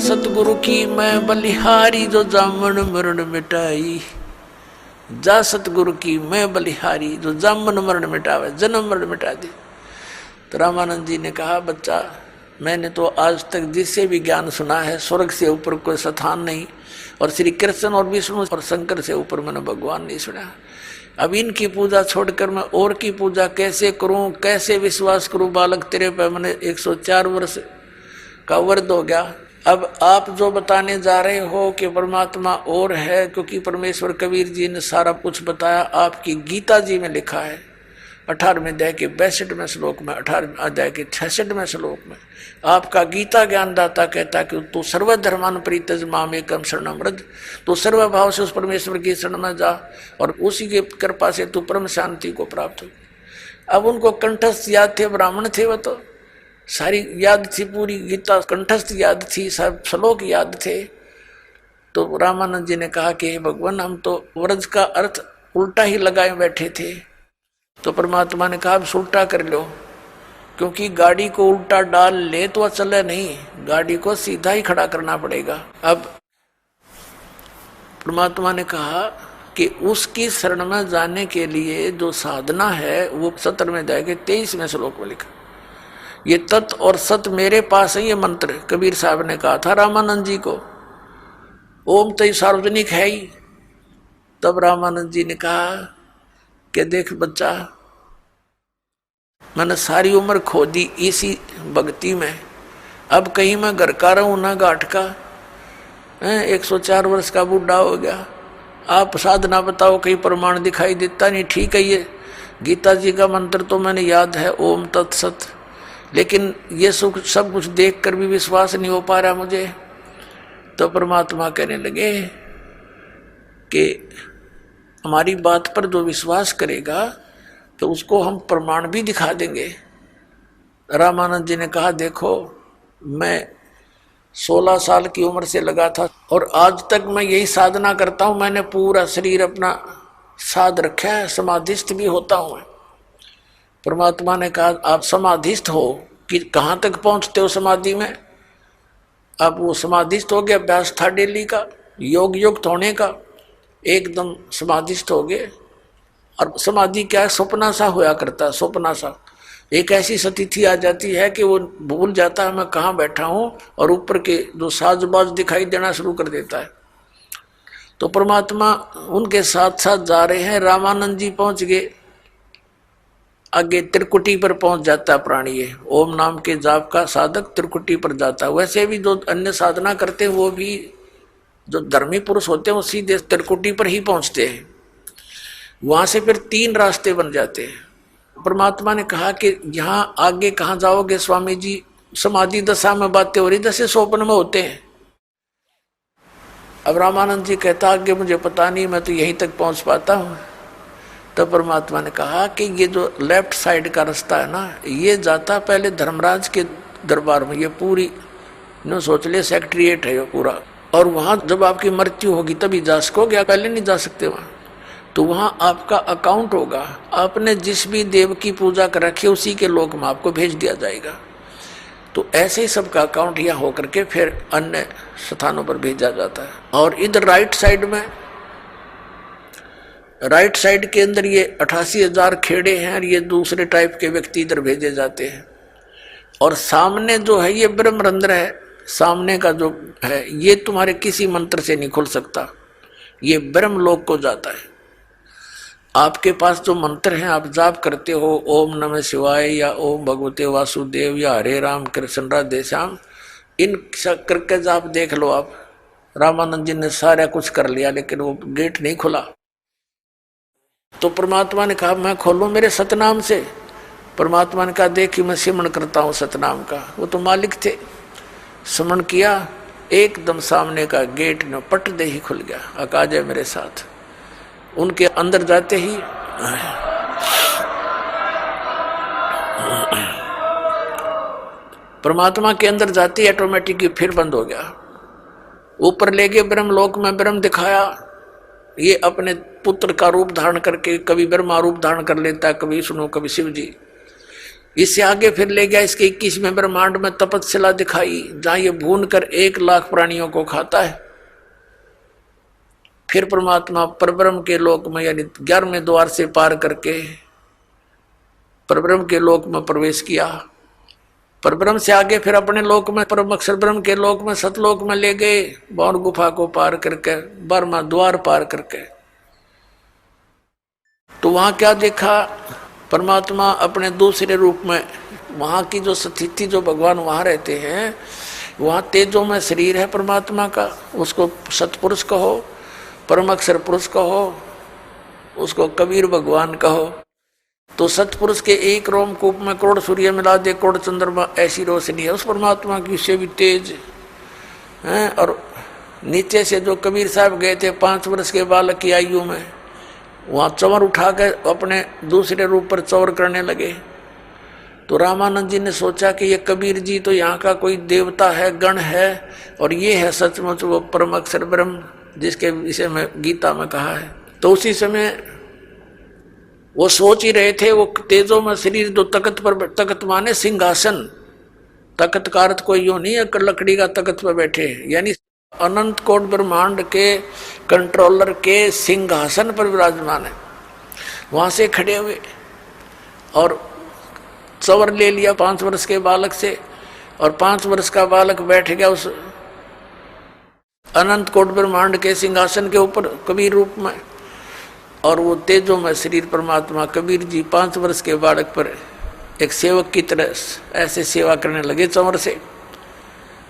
सतगुरु की मैं बलिहारी जो जामन मरण मिटाई। जा सतगुरु की मैं बलिहारी जो जामन मरण मिटावे, जन्म मरण मिटा दे। तो रामानंद जी ने कहा, बच्चा मैंने तो आज तक जिससे भी ज्ञान सुना है स्वर्ग से ऊपर कोई स्थान नहीं, और श्री कृष्ण और विष्णु और शंकर से ऊपर मैंने भगवान नहीं सुना। अब इनकी पूजा छोड़कर मैं और की पूजा कैसे करूं, कैसे विश्वास करूं? बालक तेरे पे मैंने 104 वर्ष का वर्द हो गया। अब आप जो बताने जा रहे हो कि परमात्मा और है, क्योंकि परमेश्वर कबीर जी ने सारा कुछ बताया, आपकी गीता जी में लिखा है 18वें अध्याय के 62वें श्लोक में, 18वें अध्याय के 66वें श्लोक में आपका गीता ज्ञानदाता कहता कि तू सर्वधर्मान परित्यज मामेकम शरणम व्रज, तो सर्वभाव से उस परमेश्वर की शरण में जा और उसी की कृपा से तू परम शांति को प्राप्त हो। अब उनको कंठस्थ याद थे, ब्राह्मण थे, वो तो सारी याद थी, पूरी गीता कंठस्थ याद थी, सब श्लोक याद थे। तो रामानंद जी ने कहा कि भगवान हम तो व्रज का अर्थ उल्टा ही लगाए बैठे थे। तो परमात्मा ने कहा अब उल्टा कर लो, क्योंकि गाड़ी को उल्टा डाल ले तो चले नहीं, गाड़ी को सीधा ही खड़ा करना पड़ेगा। अब परमात्मा ने कहा कि उसकी शरण में जाने के लिए जो साधना है वो 17वें अध्याय के 23वें श्लोक में लिखा। ये तत् और सत मेरे पास है, ये मंत्र कबीर साहब ने कहा था रामानंद जी को। ओम तो सार्वजनिक है ही। तब रामानंद जी ने कहा कि देख बच्चा, मैंने सारी उम्र खो दी इसी भक्ति में, अब कहीं मैं घर का रहूं ना घाट का। 104 वर्ष का बूढ़ा हो गया, आप साधना बताओ, कहीं प्रमाण दिखाई देता नहीं। ठीक है, ये गीता जी का मंत्र तो मैंने याद है, ओम तत्सत, लेकिन ये सब कुछ देख कर भी विश्वास नहीं हो पा रहा मुझे। तो परमात्मा कहने लगे कि हमारी बात पर जो विश्वास करेगा तो उसको हम प्रमाण भी दिखा देंगे। रामानंद जी ने कहा देखो, मैं 16 साल की उम्र से लगा था और आज तक मैं यही साधना करता हूं। मैंने पूरा शरीर अपना साध रखा है, समाधिस्थ भी होता हूं। परमात्मा ने कहा आप समाधिस्थ हो कि कहाँ तक पहुंचते हो समाधि में? अब वो समाधिस्थ हो गया, अभ्यास था डेली का, योग युक्त होने का, एकदम समाधिस्थ हो गए। और समाधि क्या है? सपना सा होया करता है, सपना सा। एक ऐसी स्थिति आ जाती है कि वो भूल जाता है मैं कहाँ बैठा हूँ और ऊपर के जो साजबाज दिखाई देना शुरू कर देता है। तो परमात्मा उनके साथ साथ जा रहे हैं। रामानंद जी पहुंच गए, आगे त्रिकुटी पर पहुंच जाता है प्राणी। है ओम नाम के जाप का साधक त्रिकुटी पर जाता है। वैसे भी जो अन्य साधना करते हैं वो भी जो धर्मी पुरुष होते हैं वो सीधे त्रिकुटी पर ही पहुंचते हैं। वहां से फिर 3 रास्ते बन जाते हैं। परमात्मा ने कहा कि यहाँ आगे कहाँ जाओगे स्वामी जी? समाधि दशा में बातें हो रही जैसे स्वप्न में होते हैं। अब रामानंद जी कहता आगे मुझे पता नहीं, मैं तो यहीं तक पहुंच पाता हूँ। तो परमात्मा ने कहा कि ये जो लेफ्ट साइड का रास्ता है ना, ये जाता पहले धर्मराज के दरबार में। ये पूरी न सोच ले सेक्रेटरीएट है ये पूरा, और वहां जब आपकी मृत्यु होगी तभी जा सकोगे, पहले नहीं जा सकते वहां। तो वहां आपका अकाउंट होगा, आपने जिस भी देव की पूजा कर रखी है उसी के लोक में आपको भेज दिया जाएगा। तो ऐसे ही सबका अकाउंट यहाँ होकर के फिर अन्य स्थानों पर भेजा जाता है। और इधर राइट साइड के अंदर ये 88,000 खेड़े हैं और ये दूसरे टाइप के व्यक्ति इधर भेजे जाते हैं। और सामने जो है ये ब्रह्मरंध्र है, सामने का जो है ये तुम्हारे किसी मंत्र से नहीं खुल सकता, ये ब्रह्म लोक को जाता है। आपके पास जो मंत्र हैं आप जाप करते हो, ओम नमः शिवाय या ओम भगवते वासुदेव या हरे राम कृष्ण राधे श्याम, इन करके जाप देख लो आप। रामानंद जी ने सारा कुछ कर लिया लेकिन वो गेट नहीं खुला। तो परमात्मा ने कहा मैं खोलूं मेरे सतनाम से? परमात्मा ने कहा देख कि मैं सिमरण करता हूँ सतनाम का। वो तो मालिक थे, सिमरण किया, एकदम सामने का गेट न पट दे ही खुल गया। अका जाए मेरे साथ। उनके अंदर जाते ही परमात्मा के अंदर जाते ही ऑटोमेटिक फिर बंद हो गया। ऊपर ले गए ब्रह्मलोक में, ब्रह्म दिखाया। ये अपने पुत्र का रूप धारण करके कभी ब्रह्मा रूप धारण कर लेता है, कभी विष्णु, कभी शिव जी। इससे आगे फिर ले गया इसके 21वें ब्रह्मांड में तपस्या दिखाई, जहां ये भून कर 1 लाख प्राणियों को खाता है। फिर परमात्मा परब्रह्म के लोक में यानी 11वें द्वार से पार करके परब्रह्म के लोक में प्रवेश किया। परब्रह्म से आगे फिर अपने लोक में परम अक्षर ब्रह्म के लोक में सतलोक में ले गए, बौन गुफा को पार करके 12वां द्वार पार करके। तो वहां क्या देखा, परमात्मा अपने दूसरे रूप में, वहां की जो स्थिति जो भगवान वहां रहते हैं, वहां तेजों में शरीर है परमात्मा का, उसको सतपुरुष कहो, परम अक्षर पुरुष कहो, उसको कबीर भगवान कहो। तो सतपुरुष के एक रोमकूप में करोड़ सूर्य मिला दे, करोड़ चंद्रमा ऐसी रोशनी है उस परमात्मा की, उससे भी तेज है। और नीचे से जो कबीर साहब गए थे 5 वर्ष के बालक की आयु में, वहाँ चंवर उठा कर अपने दूसरे रूप पर चौर करने लगे। तो रामानंद जी ने सोचा कि ये कबीर जी तो यहाँ का कोई देवता है, गण है, और ये है सचमुच वो परम अक्षर ब्रह्म जिसके विषय में गीता में कहा है। तो उसी समय वो सोच ही रहे थे, वो तेजों में शरीर जो तख्त पर, तख्त माने सिंहासन, तख्त का अर्थ कोई यूं नहीं है लकड़ी का तख्त पर बैठे, यानी अनंत कोट ब्रह्मांड के कंट्रोलर के सिंहासन पर विराजमान है। वहां से खड़े हुए और चंवर ले लिया 5 वर्ष के बालक से, और 5 वर्ष का बालक बैठ गया उस अनंत कोट ब्रह्मांड के सिंहासन के ऊपर कबीर रूप में। और वो तेजों में शरीर परमात्मा कबीर जी 5 वर्ष के बालक पर एक सेवक की तरह ऐसे सेवा करने लगे चंवर से।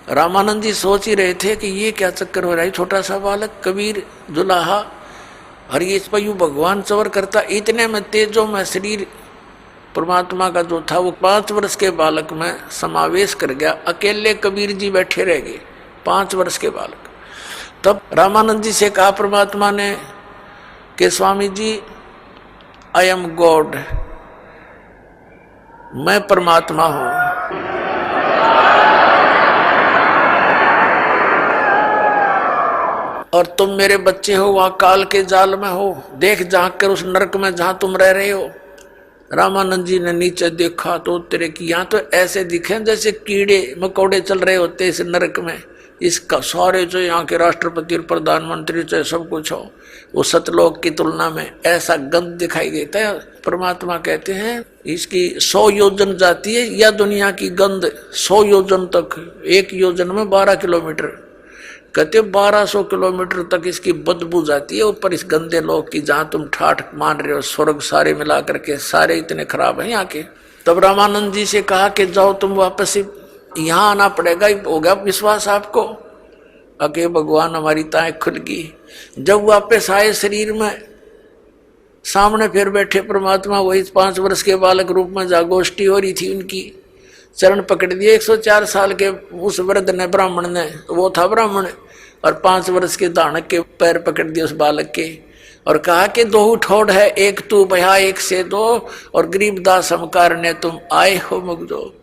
रामानंद जी सोच ही रहे थे कि ये क्या चक्कर हो रहा है, छोटा सा बालक कबीर जुलाहा, और ये पयु भगवान चंवर करता। इतने में तेजों में शरीर परमात्मा का जो था वो 5 वर्ष के बालक में समावेश कर गया, अकेले कबीर जी बैठे रह गए 5 वर्ष के बालक। तब रामानंद जी से कहा परमात्मा ने कि Swami ji I am God, मैं परमात्मा हूं। और तुम मेरे बच्चे हो, वहां काल के जाल में हो, देख झांक कर उस नरक में जहां तुम रह रहे हो। रामानंद जी ने नीचे देखा तो तेरे की यहाँ तो ऐसे दिखे जैसे कीड़े मकोड़े चल रहे होते इस नरक में। इसका सारे जो यहाँ के राष्ट्रपति और प्रधानमंत्री चाहे सब कुछ हो, वो सतलोक की तुलना में ऐसा गंध दिखाई देता है। परमात्मा कहते हैं इसकी 100 योजन जाती है या दुनिया की गंध 100 योजन तक, 1 योजन में 12 किलोमीटर, कहते 1200 किलोमीटर तक इसकी बदबू जाती है ऊपर इस गंदे लोक की, जहां तुम ठाठ मान रहे हो स्वर्ग सारे मिला करके सारे इतने खराब हैं यहाँ के। तब रामानंद जी से कहा कि जाओ तुम वापस यहाँ आना पड़ेगा। हो गया विश्वास आपको? अके भगवान हमारी ताएं खुल गई। जब वापस आए शरीर में, सामने फिर बैठे परमात्मा, वही 5 वर्ष के बालक रूप में जागोष्ठी हो रही थी उनकी। चरण पकड़ दिए 104 साल के उस वृद्ध ने, ब्राह्मण ने, वो था ब्राह्मण, और 5 वर्ष के दानक के पैर पकड़ दिए उस बालक के, और कहा कि 2 ठोड़ है, एक तू भया एक से 2, और गरीबदास हम कारने तुम आए हो मुग्धो।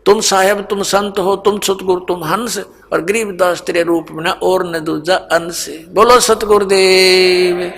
तुम साहेब तुम संत हो, तुम सतगुरु तुम हंस, और गरीबदास तेरे रूप में और न दूजा अंश। बोलो सतगुरुदेव।